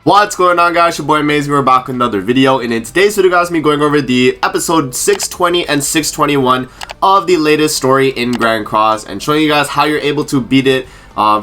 What's going on, guys? Your boy Amazing. We're back with another video, and in today's video, guys, me going over the episode 620 and 621 of the latest story in Grand Cross and showing you guys how you're able to beat it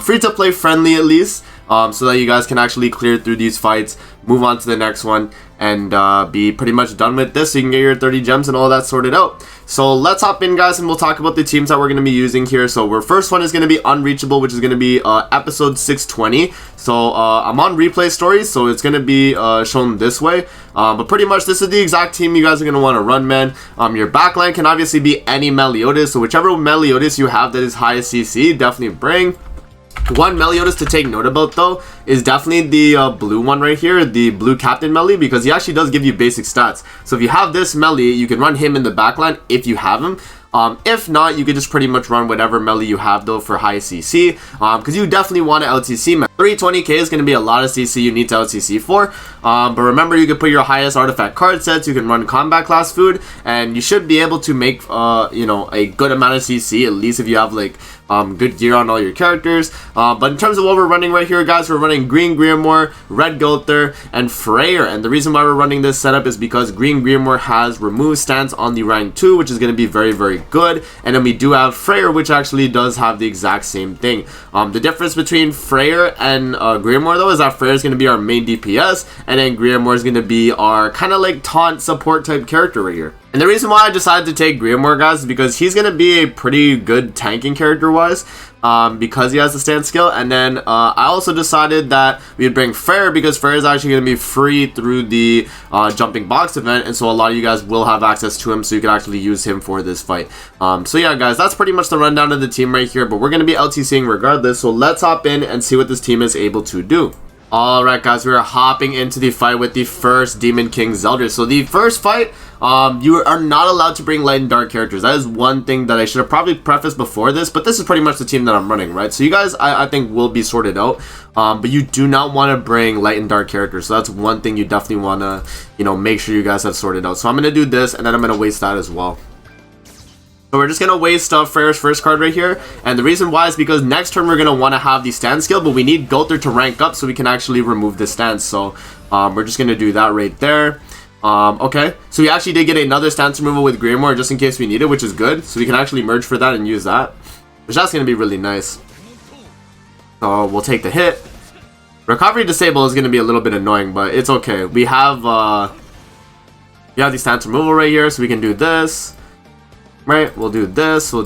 free to play friendly, at least, so that you guys can actually clear through these fights, move on to the next one, and be pretty much done with this so you can get your 30 gems and all that sorted out. So let's hop in, guys, and we'll talk about the teams that we're going to be using here. So our first one is going to be Unreachable, which is going to be episode 620. So I'm on replay stories, so it's going to be shown this way. But pretty much this is the exact team you guys are going to want to run, man. Your backline can obviously be any Meliodas, so whichever Meliodas you have that is highest CC, definitely bring. One Meliodas to take note about, though, is definitely the blue one right here, the blue Captain Melee, because he actually does give you basic stats. So if you have this Melee, you can run him in the backline if you have him. If not, you could just pretty much run whatever melee you have, though, for high CC, because you definitely want to LTC, man. 320k is going to be a lot of CC you need to LTC for, but remember, you can put your highest artifact card sets, you can run combat class food, and you should be able to make, you know, a good amount of CC, at least if you have, like, good gear on all your characters. But in terms of what we're running right here, guys, we're running Green Grimoire, Red Gother, and Freyr. And the reason why we're running this setup is because Green Grimoire has remove stance on the rank 2, which is going to be very, very good. And then we do have Freyr, which actually does have the exact same thing. The difference between Freyr and Grimoire, though, is that Freyr is going to be our main DPS, and then Grimoire is going to be our kind of like taunt support type character right here. And the reason why I decided to take Grimoire, guys, is because he's going to be a pretty good tanking character-wise, because he has the stand skill. And then I also decided that we'd bring Freyr, because Freyr is actually going to be free through the jumping box event, and so a lot of you guys will have access to him, so you can actually use him for this fight. So yeah, guys, that's pretty much the rundown of the team right here, but we're going to be LTCing regardless, so let's hop in and see what this team is able to do. Alright, guys, we are hopping into the fight with the first Demon King Zeldris. So the first fight, you are not allowed to bring light and dark characters. That is one thing that I should have probably prefaced before this, but this is pretty much the team that I'm running, right? So you guys, I think, will be sorted out, but you do not want to bring light and dark characters. So that's one thing you definitely want to, you know, make sure you guys have sorted out. So I'm going to do this, and then I'm going to waste that as well. So we're just going to waste Freyr's first card right here, and the reason why is because next turn we're going to want to have the stand skill, but we need Gother to rank up so we can actually remove the stance. So we're just going to do that right there. Okay, so we actually did get another stance removal with Grimoire just in case we need it, which is good. So we can actually merge for that and use that, which that's going to be really nice. So we'll take the hit. Recovery disable is going to be a little bit annoying, but it's okay. We have the stance removal right here, so we can do this. Right, we'll do this, and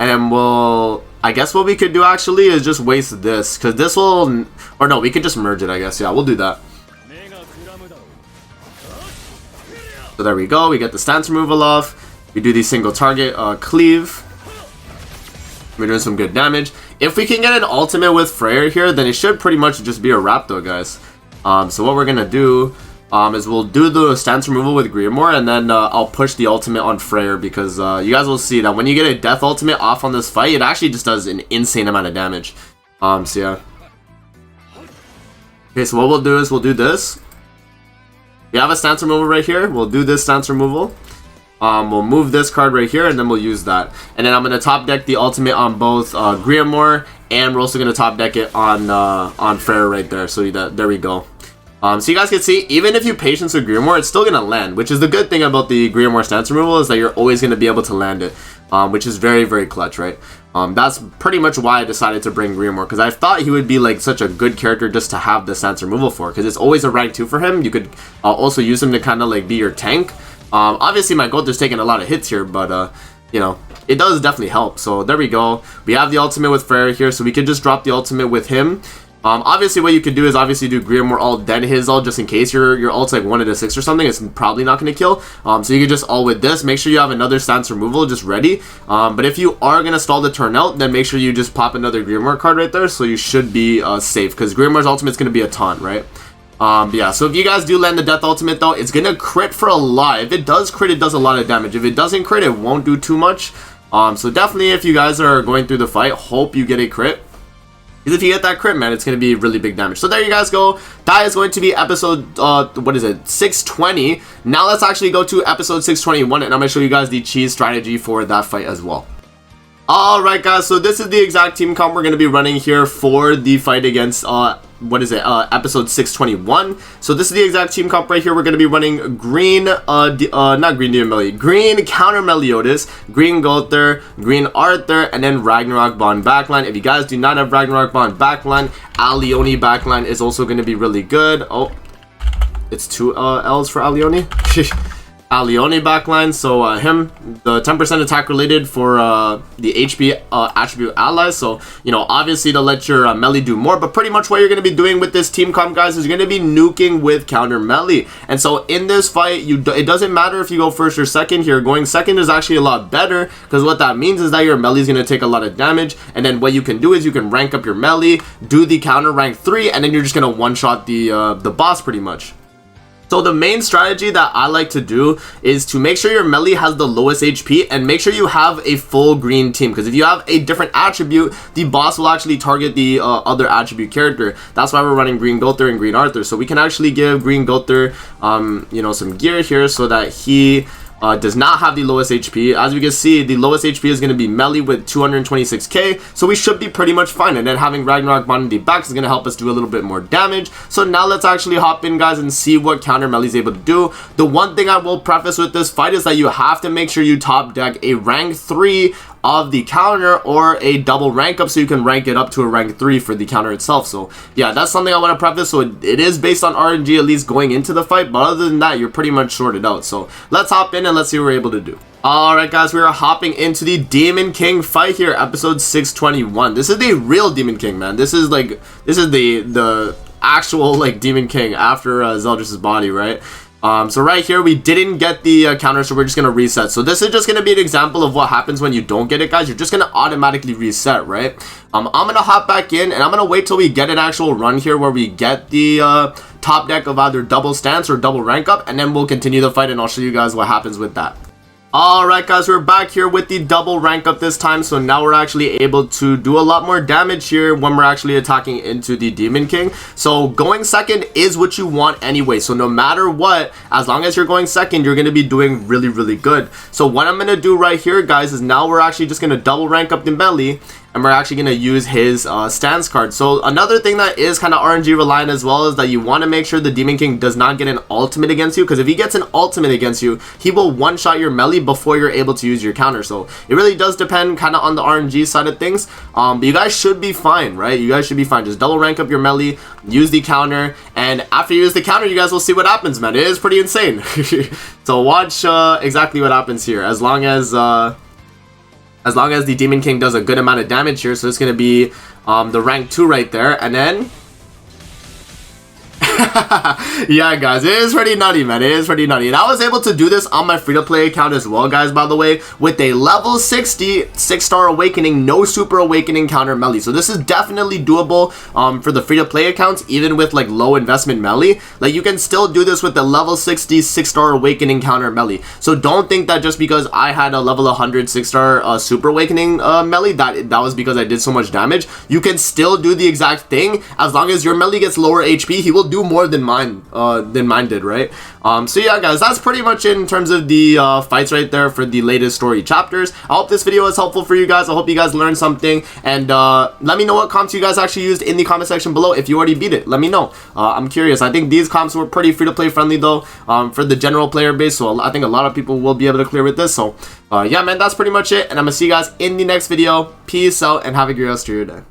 then I guess what we could do actually is just waste this, because this will, or no, we could just merge it, I guess. Yeah, we'll do that. So there we go, we get the stance removal off, we do the single target cleave, we're doing some good damage. If we can get an ultimate with Freyr here, then it should pretty much just be a wrap, though, guys. So what we're gonna do is we'll do the stance removal with Grimoire, and then I'll push the ultimate on Freyr, because you guys will see that when you get a death ultimate off on this fight, it actually just does an insane amount of damage. So yeah. Okay, so what we'll do is we'll do this. We have a stance removal right here. We'll do this stance removal. We'll move this card right here, and then we'll use that. And then I'm going to top deck the ultimate on both Grimoire, and we're also going to top deck it on Freyr right there. So there we go. So you guys can see, even if you patience with Grimoire, it's still going to land, which is the good thing about the Grimoire stance removal, is that you're always going to be able to land it, which is very, very clutch, right? That's pretty much why I decided to bring Grimoire, because I thought he would be like such a good character just to have the stance removal for, because it's always a rank 2 for him. You could also use him to kind of like be your tank. Obviously my Gother's taking a lot of hits here, but you know, it does definitely help. So there we go. We have the ultimate with Freyr here, so we could just drop the ultimate with him. Obviously what you could do is obviously do Grimoire ult, then his ult, just in case your ult's like 1 to 6 or something. It's probably not going to kill. So you could just ult with this. Make sure you have another stance removal just ready. But if you are going to stall the turn out, then make sure you just pop another Grimoire card right there, so you should be safe, because Grimoire's ultimate is going to be a taunt, right? Yeah, so if you guys do land the death ultimate, though, it's going to crit for a lot. If it does crit, it does a lot of damage. If it doesn't crit, it won't do too much. So definitely, if you guys are going through the fight, hope you get a crit. Because if you get that crit, man, it's going to be really big damage. So there you guys go. That is going to be episode, 620. Now let's actually go to episode 621, and I'm going to show you guys the cheese strategy for that fight as well. Alright guys, so this is the exact team comp we're going to be running here for the fight against what is it, episode 621. So this is the exact team comp right here. We're going to be running green, not green Demon Melly, green counter Meliodas, green Gulther, green Arthur, and then Ragnarok Bond backline. If you guys do not have Ragnarok Bond backline, Alioni backline is also going to be really good. Oh, it's 2 L's for Alioni. Alioni backline, so him, the 10% attack related for the HP attribute allies, so you know, obviously to let your melee do more, but pretty much what you're going to be doing with this team comp, guys, is you're going to be nuking with counter melee. And so in this fight, it doesn't matter if you go first or second here. Going second is actually a lot better, because what that means is that your melee is going to take a lot of damage, and then what you can do is you can rank up your melee, do the counter rank 3, and then you're just going to one-shot the boss pretty much. So the main strategy that I like to do is to make sure your melee has the lowest HP and make sure you have a full green team, because if you have a different attribute, the boss will actually target the other attribute character. That's why we're running green Gulther and green Arthur. So we can actually give green Gulther you know, some gear here so that he does not have the lowest HP. As we can see, the lowest HP is going to be melee with 226k, so we should be pretty much fine. And then having Ragnarok Bond in the back is going to help us do a little bit more damage. So now let's actually hop in, guys, and see what counter melee is able to do. The one thing I will preface with this fight is that you have to make sure you top deck a rank 3 of the counter or a double rank up, so you can rank it up to a rank 3 for the counter itself. So yeah, that's something I want to preface. So it is based on RNG at least going into the fight, but other than that, you're pretty much sorted out. So let's hop in and let's see what we're able to do. Alright, guys, we are hopping into the Demon King fight here, episode 621. This is the real Demon King, man. This is the actual like Demon King after Zeldris' body, right? So right here, we didn't get the counter, so we're just going to reset. So this is just going to be an example of what happens when you don't get it, guys. You're just going to automatically reset, right? I'm going to hop back in, and I'm going to wait till we get an actual run here where we get the top deck of either double stance or double rank up, and then we'll continue the fight, and I'll show you guys what happens with that. Alright, guys, we're back here with the double rank up this time, so now we're actually able to do a lot more damage here when we're actually attacking into the Demon King. So going second is what you want anyway, so no matter what, as long as you're going second, you're going to be doing really, really good. So what I'm going to do right here, guys, is now we're actually just going to double rank up the melee, and we're actually going to use his stance card. So another thing that is kind of RNG reliant as well is that you want to make sure the Demon King does not get an ultimate against you, because if he gets an ultimate against you, he will one-shot your melee before you're able to use your counter. So it really does depend kind of on the RNG side of things, but you guys should be fine, right? You guys should be fine. Just double rank up your melee, use the counter, and after you use the counter, you guys will see what happens, man. It is pretty insane. So watch exactly what happens here. As long as the Demon King does a good amount of damage here, so it's going to be the rank 2 right there, and then yeah, guys, it is pretty nutty, man. It is pretty nutty. And I was able to do this on my free-to-play account as well, guys, by the way, with a level 60 6-star awakening, no super awakening counter melee. So this is definitely doable for the free-to-play accounts, even with like low investment melee. Like, you can still do this with the level 60 6-star awakening counter melee. So don't think that just because I had a level 100 6-star super awakening melee that was because I did so much damage. You can still do the exact thing. As long as your melee gets lower HP, he will do more than mine did, right? So yeah, guys, that's pretty much it in terms of the fights right there for the latest story chapters. I hope this video was helpful for you guys. I hope you guys learned something, and let me know what comps you guys actually used in the comment section below. If you already beat it, let me know. I'm curious. I think these comps were pretty free-to-play friendly though, for the general player base, so I think a lot of people will be able to clear with this. So yeah, man, that's pretty much it, and I'm gonna see you guys in the next video. Peace out and have a great rest of your day.